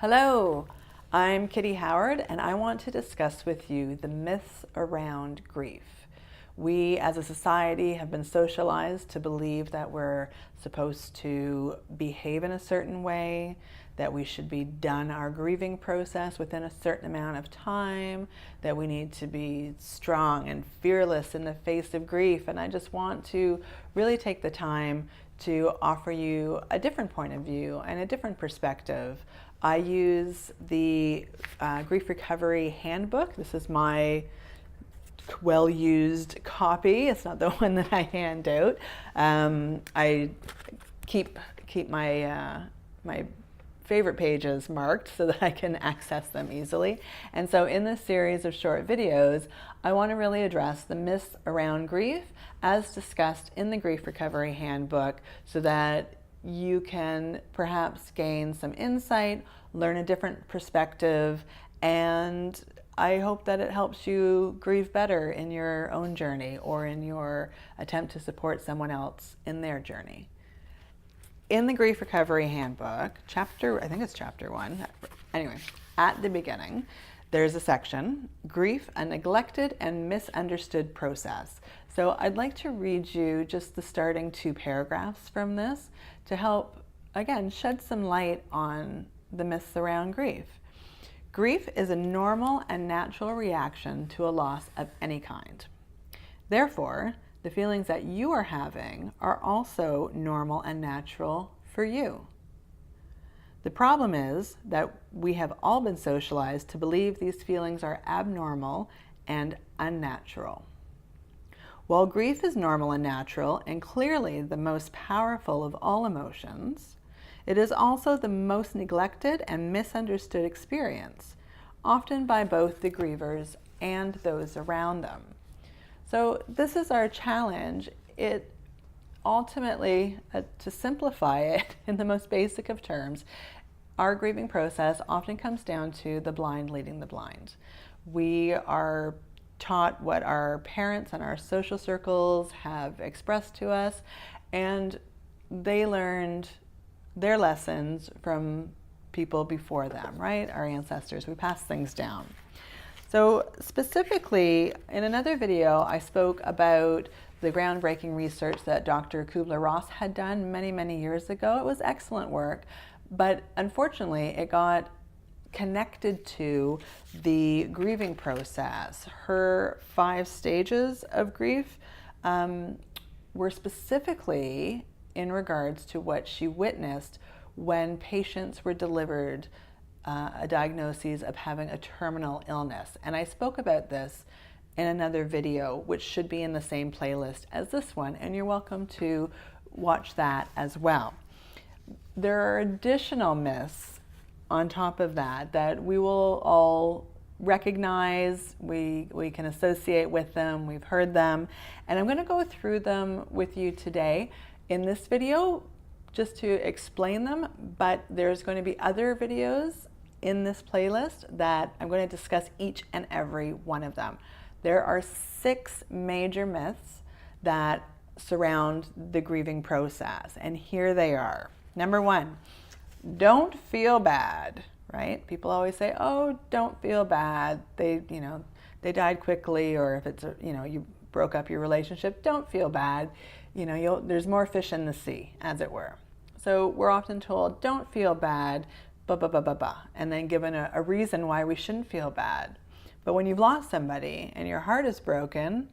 Hello, I'm Kitty Howard, and I want to discuss with you the myths around grief. We as a society have been socialized to believe that we're supposed to behave in a certain way, that we should be done our grieving process within a certain amount of time, that we need to be strong and fearless in the face of grief. And I just want to really take the time to offer you a different point of view and a different perspective. I use the Grief Recovery Handbook. This is my well-used copy. It's not the one that I hand out. I keep my my favorite pages marked so that I can access them easily. And so in this series of short videos, I want to really address the myths around grief as discussed in the Grief Recovery Handbook so that you can perhaps gain some insight, learn a different perspective, and I hope that it helps you grieve better in your own journey or in your attempt to support someone else in their journey. In the Grief Recovery Handbook, I think it's chapter 1, anyway, at the beginning, there's a section, Grief, a Neglected and Misunderstood Process. So I'd like to read you just the starting 2 paragraphs from this to help, again, shed some light on the myths around grief. Grief is a normal and natural reaction to a loss of any kind. Therefore, the feelings that you are having are also normal and natural for you. The problem is that we have all been socialized to believe these feelings are abnormal and unnatural. While grief is normal and natural and clearly the most powerful of all emotions, it is also the most neglected and misunderstood experience, often by both the grievers and those around them. So this is our challenge. It ultimately, to simplify it in the most basic of terms, our grieving process often comes down to the blind leading the blind. We are taught what our parents and our social circles have expressed to us, and they learned their lessons from people before them, right? Our ancestors. We pass things down. So specifically, in another video, I spoke about the groundbreaking research that Dr. Kubler-Ross had done many, many years ago. It was excellent work, but unfortunately, it got connected to the grieving process. Her 5 stages of grief were specifically in regards to what she witnessed when patients were delivered a diagnosis of having a terminal illness. And I spoke about this in another video, which should be in the same playlist as this one, and you're welcome to watch that as well. There are additional myths on top of that that we will all recognize, we can associate with them, we've heard them, and I'm going to go through them with you today in this video just to explain them, but there's going to be other videos in this playlist that I'm going to discuss each and every one of them. There are 6 major myths that surround the grieving process, and here they are. Number 1, don't feel bad, right? People always say, oh, don't feel bad. They died quickly, or if it's, you broke up your relationship, don't feel bad. There's more fish in the sea, as it were. So we're often told, don't feel bad, and then given a reason why we shouldn't feel bad. But when you've lost somebody and your heart is broken,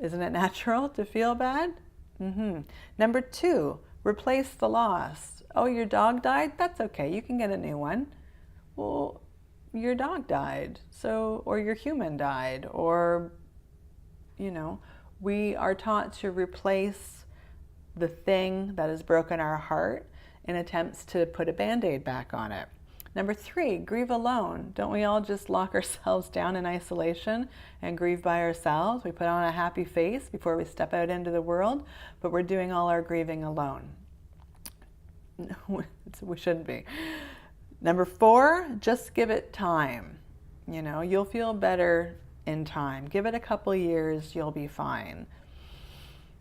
isn't it natural to feel bad? Number 2, replace the loss. Oh, your dog died? That's okay. You can get a new one. Well, your dog died, or your human died, or, we are taught to replace the thing that has broken our heart in attempts to put a Band-Aid back on it. Number 3, grieve alone. Don't we all just lock ourselves down in isolation and grieve by ourselves? We put on a happy face before we step out into the world, but we're doing all our grieving alone. We shouldn't be. Number 4, just give it time. You'll feel better in time. Give it a couple years, you'll be fine.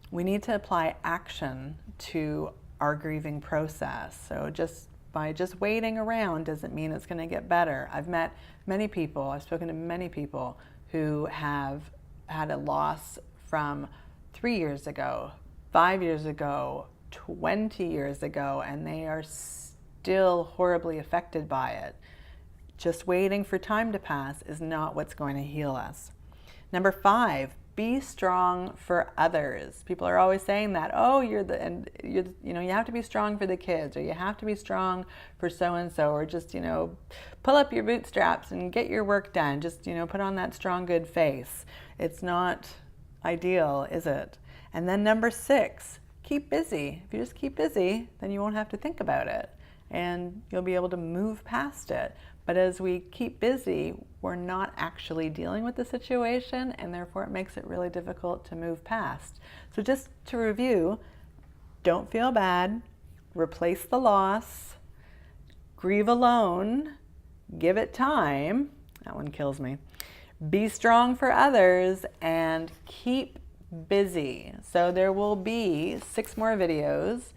We need to apply action to our grieving process. So just by just waiting around doesn't mean it's going to get better. I've met many people, I've spoken to many people who have had a loss from 3 years ago, 5 years ago, 20 years ago, and they are still horribly affected by it. Just waiting for time to pass is not what's going to heal us. Number 5, be strong for others. People are always saying that, oh, you have to be strong for the kids, or you have to be strong for so-and-so, or just, pull up your bootstraps and get your work done. Just, put on that strong, good face. It's not ideal, is it? And then number 6, keep busy. If you just keep busy, then you won't have to think about it, and you'll be able to move past it. But as we keep busy, we're not actually dealing with the situation, and therefore it makes it really difficult to move past. So just to review, don't feel bad, replace the loss, grieve alone, give it time, that one kills me, be strong for others, and keep busy. So there will be 6 more videos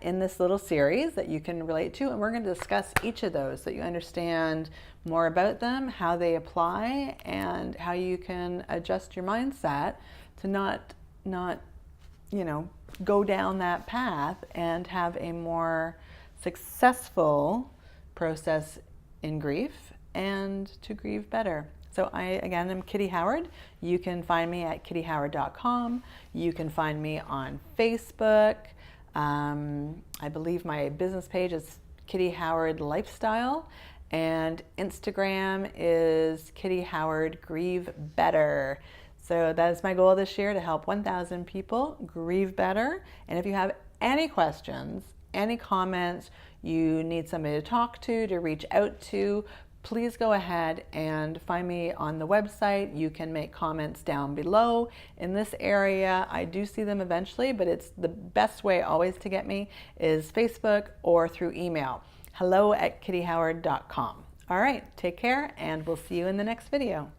in this little series that you can relate to, and we're going to discuss each of those so that you understand more about them, how they apply, and how you can adjust your mindset to not go down that path and have a more successful process in grief and to grieve better. So again, I'm Kitty Howard. You can find me at kittyhoward.com. You can find me on Facebook. I believe my business page is Kitty Howard Lifestyle, and Instagram is Kitty Howard Grieve Better. So that is my goal this year, to help 1,000 people grieve better. And if you have any questions, any comments, you need somebody to talk to reach out to, please go ahead and find me on the website. You can make comments down below. In this area, I do see them eventually, but it's the best way always to get me is Facebook or through email. hello@kittyhoward.com. All right, take care, and we'll see you in the next video.